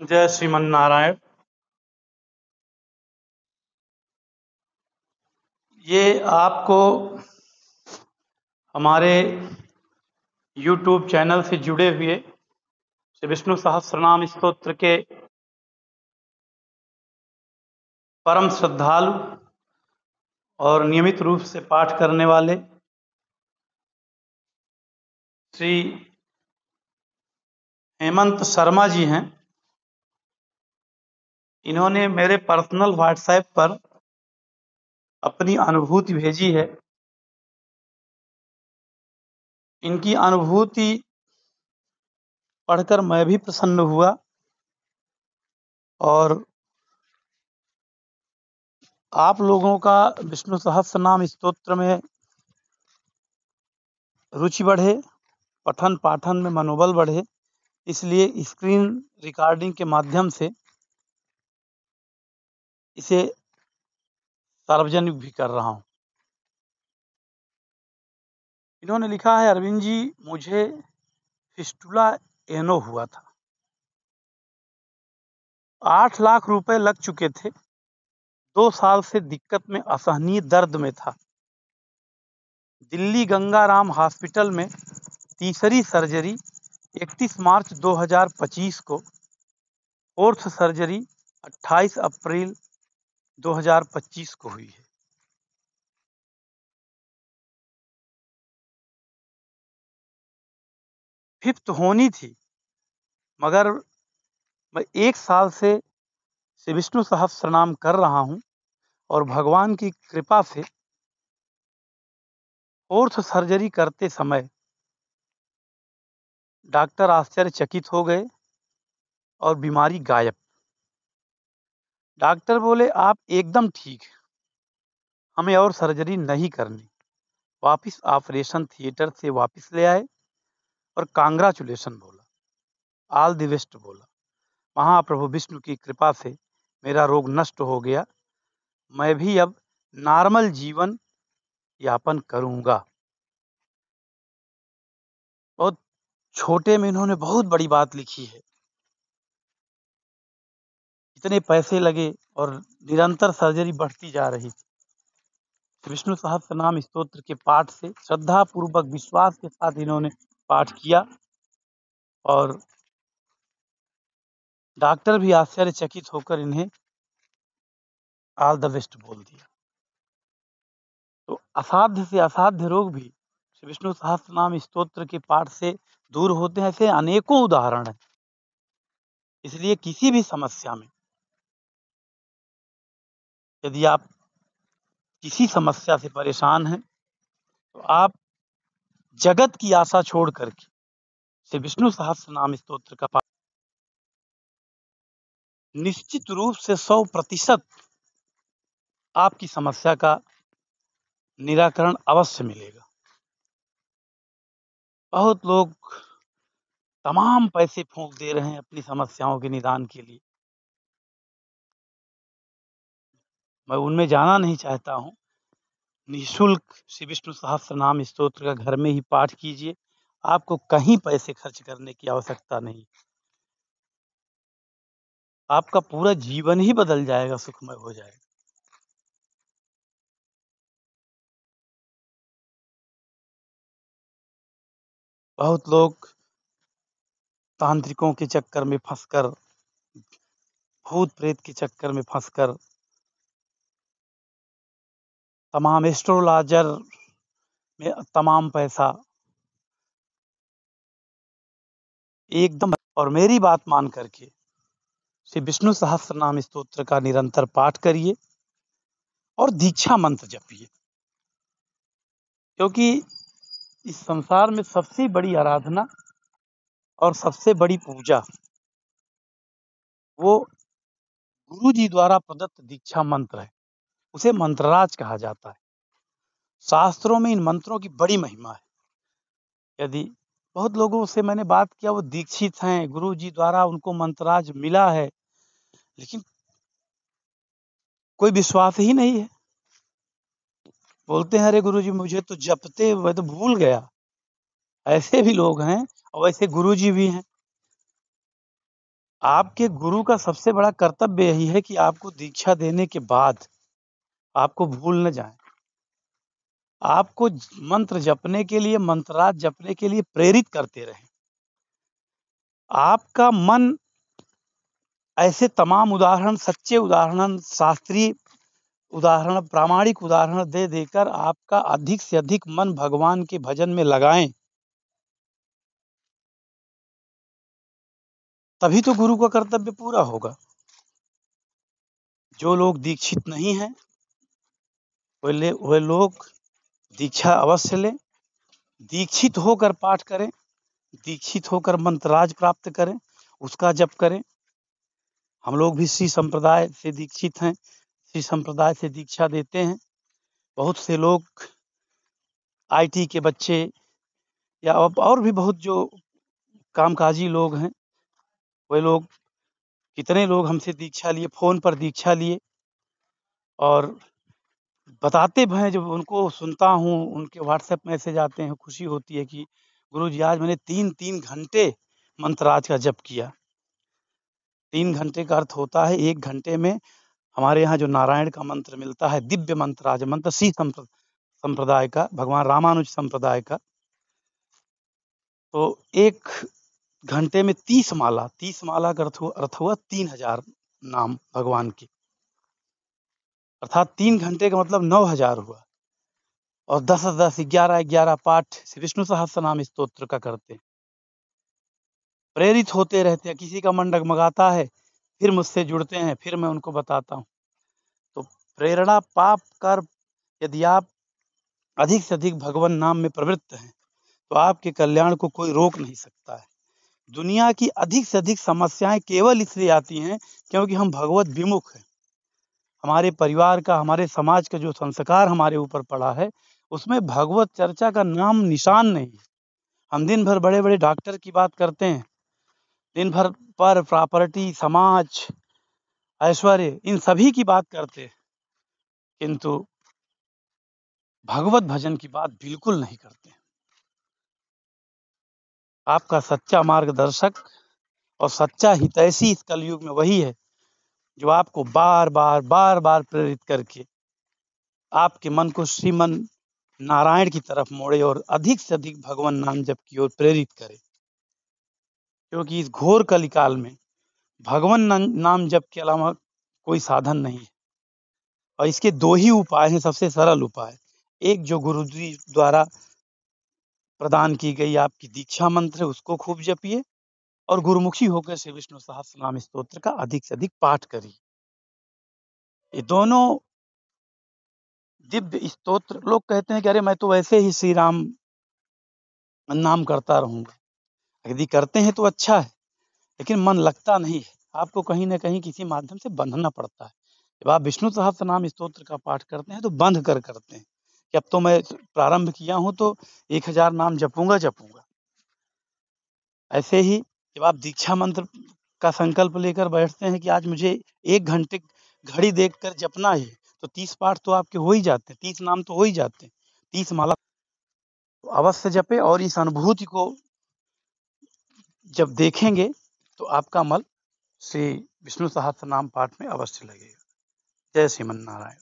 जय श्रीमन नारायण। ये आपको हमारे YouTube चैनल से जुड़े हुए श्री विष्णु सहस्त्रनाम स्तोत्र के परम श्रद्धालु और नियमित रूप से पाठ करने वाले श्री हेमंत शर्मा जी हैं। इन्होंने मेरे पर्सनल व्हाट्सएप पर अपनी अनुभूति भेजी है। इनकी अनुभूति पढ़कर मैं भी प्रसन्न हुआ और आप लोगों का विष्णु सहस्त्रनाम स्तोत्र में रुचि बढ़े, पठन पाठन में मनोबल बढ़े, इसलिए स्क्रीन रिकॉर्डिंग के माध्यम से इसे सार्वजनिक भी कर रहा हूँ। इन्होंने लिखा है, अरविंद जी, मुझे फिस्टुला एनो हुआ था। 8 लाख रुपए लग चुके थे। 2 साल से दिक्कत में असहनीय दर्द में था। दिल्ली गंगाराम हॉस्पिटल में तीसरी सर्जरी 31 मार्च 2025 को, फोर्थ सर्जरी 28 अप्रैल 2025 को हुई है। फिफ्थ होनी थी, मगर मैं 1 साल से श्री विष्णु सहस्त्रनाम कर रहा हूँ और भगवान की कृपा से फोर्थ सर्जरी करते समय डॉक्टर आश्चर्यचकित हो गए और बीमारी गायब। डॉक्टर बोले, आप एकदम ठीक हैं, हमें और सर्जरी नहीं करनी। वापिस ऑपरेशन थिएटर से वापस ले आए और कांग्रेचुलेशन बोला, ऑल द बेस्ट बोला। महाप्रभु विष्णु की कृपा से मेरा रोग नष्ट हो गया। मैं भी अब नॉर्मल जीवन यापन करूंगा। बहुत छोटे में इन्होंने बहुत बड़ी बात लिखी है। इतने पैसे लगे और निरंतर सर्जरी बढ़ती जा रही थी। विष्णु सहस्त्रनाम स्तोत्र के पाठ से श्रद्धा पूर्वक विश्वास के साथ इन्होंने पाठ किया और डॉक्टर भी आश्चर्यचकित होकर इन्हें ऑल द बेस्ट बोल दिया। तो असाध्य से असाध्य रोग भी श्री विष्णु सहस्त्रनाम स्तोत्र के पाठ से दूर होते हैं। ऐसे अनेकों उदाहरण हैं। इसलिए किसी भी समस्या में यदि आप किसी समस्या से परेशान हैं तो आप जगत की आशा छोड़ करके श्री विष्णु सहस्त्रनाम स्तोत्र का पाठ निश्चित रूप से 100% आपकी समस्या का निराकरण अवश्य मिलेगा। बहुत लोग तमाम पैसे फूंक दे रहे हैं अपनी समस्याओं के निदान के लिए। मैं उनमें जाना नहीं चाहता हूँ। निःशुल्क श्री विष्णु सहस्त्रनाम स्तोत्र का घर में ही पाठ कीजिए। आपको कहीं पैसे खर्च करने की आवश्यकता नहीं। आपका पूरा जीवन ही बदल जाएगा, सुखमय हो जाएगा। बहुत लोग तांत्रिकों के चक्कर में फंसकर, भूत प्रेत के चक्कर में फंसकर, तमाम एस्ट्रोलॉजर में तमाम पैसा एकदम, और मेरी बात मान करके श्री विष्णु सहस्त्रनाम स्तोत्र का निरंतर पाठ करिए और दीक्षा मंत्र जपिए। क्योंकि इस संसार में सबसे बड़ी आराधना और सबसे बड़ी पूजा वो गुरु जी द्वारा प्रदत्त दीक्षा मंत्र है। उसे मंत्रराज कहा जाता है। शास्त्रों में इन मंत्रों की बड़ी महिमा है। यदि बहुत लोगों से मैंने बात किया, वो दीक्षित हैं, गुरु जी द्वारा उनको मंत्रराज मिला है, लेकिन कोई विश्वास ही नहीं है। बोलते हैं, अरे गुरु जी मुझे तो जपते मैं तो भूल गया। ऐसे भी लोग हैं और वैसे गुरु जी भी हैं। आपके गुरु का सबसे बड़ा कर्तव्य यही है कि आपको दीक्षा देने के बाद आपको भूल न जाएं, आपको मंत्र जपने के लिए, मंत्रार्थ जपने के लिए प्रेरित करते रहें। आपका मन ऐसे तमाम उदाहरण, सच्चे उदाहरण, शास्त्रीय उदाहरण, प्रामाणिक उदाहरण दे देकर आपका अधिक से अधिक मन भगवान के भजन में लगाएं, तभी तो गुरु का कर्तव्य पूरा होगा। जो लोग दीक्षित नहीं हैं, वे लोग दीक्षा अवश्य लें, दीक्षित होकर पाठ करें, दीक्षित होकर मंत्राज प्राप्त करें, उसका जप करें। हम लोग भी श्री संप्रदाय से दीक्षित हैं, श्री संप्रदाय से दीक्षा देते हैं। बहुत से लोग आईटी के बच्चे या और भी बहुत जो कामकाजी लोग हैं, वे लोग, कितने लोग हमसे दीक्षा लिए, फ़ोन पर दीक्षा लिए और बताते भी हैं। जब उनको सुनता हूँ, उनके व्हाट्सएप मैसेज आते हैं, खुशी होती है कि गुरुजी आज मैंने 3-3 घंटे मंत्राज का जप किया। 3 घंटे का अर्थ होता है 1 घंटे में हमारे यहाँ जो नारायण का मंत्र मिलता है, दिव्य मंत्राज मंत्र, श्री संप्रदाय का, भगवान रामानुज संप्रदाय का, तो 1 घंटे में 30 माला, 30 माला का अर्थ हुआ 3000 नाम भगवान के, अर्थात 3 घंटे का मतलब 9000 हुआ। और 10-10, 11-11 पाठ श्री विष्णु सहस्त्रनाम स्तोत्र का करते हैं। प्रेरित होते रहते हैं। किसी का मन डगमगाता है, फिर मुझसे जुड़ते हैं, फिर मैं उनको बताता हूँ। तो प्रेरणा पाप कर, यदि आप अधिक से अधिक भगवान नाम में प्रवृत्त हैं, तो आपके कल्याण को कोई रोक नहीं सकता है। दुनिया की अधिक से अधिक समस्याएं केवल इसलिए आती हैं क्योंकि हम भगवत विमुख हैं। हमारे परिवार का, हमारे समाज का जो संस्कार हमारे ऊपर पड़ा है, उसमें भगवत चर्चा का नाम निशान नहीं है। हम दिन भर बड़े बड़े डॉक्टर की बात करते हैं, दिन भर पर प्रॉपर्टी, समाज, ऐश्वर्य, इन सभी की बात करते हैं, किंतु भगवत भजन की बात बिल्कुल नहीं करते। आपका सच्चा मार्गदर्शक और सच्चा हितैषी इस कलयुग में वही है जो आपको बार बार प्रेरित करके आपके मन को श्रीमन नारायण की तरफ मोड़े और अधिक से अधिक भगवान नाम जप की ओर प्रेरित करे। क्योंकि इस घोर कलिकाल में भगवान नाम जप के अलावा कोई साधन नहीं है। और इसके 2 ही उपाय हैं, सबसे सरल उपाय। एक जो गुरु जी द्वारा प्रदान की गई आपकी दीक्षा मंत्र है, उसको खूब जपिए और गुरुमुखी होकर श्री विष्णु सहस्त्रनाम स्तोत्र का अधिक से अधिक पाठ करिए। ये दोनों दिव्य स्तोत्र, लोग कहते हैं कि अरे मैं तो वैसे ही श्री राम नाम करता रहूंगा। यदि करते हैं तो अच्छा है, लेकिन मन लगता नहीं है। आपको कहीं न कहीं किसी माध्यम से बंधना पड़ता है। जब आप विष्णु सहस्त्रनाम स्तोत्र का पाठ करते हैं तो बंध कर करते हैं कि अब तो मैं प्रारंभ किया हूँ तो 1000 नाम जपूंगा। ऐसे ही जब आप दीक्षा मंत्र का संकल्प लेकर बैठते हैं कि आज मुझे 1 घंटे घड़ी देखकर जपना है, तो 30 पाठ तो आपके हो ही जाते हैं, 30 नाम तो हो ही जाते हैं, 30 माला तो अवश्य जपें। और इस अनुभूति को जब देखेंगे तो आपका मन श्री विष्णु सहस्त्रनाम पाठ में अवश्य लगेगा। जय श्रीमन नारायण।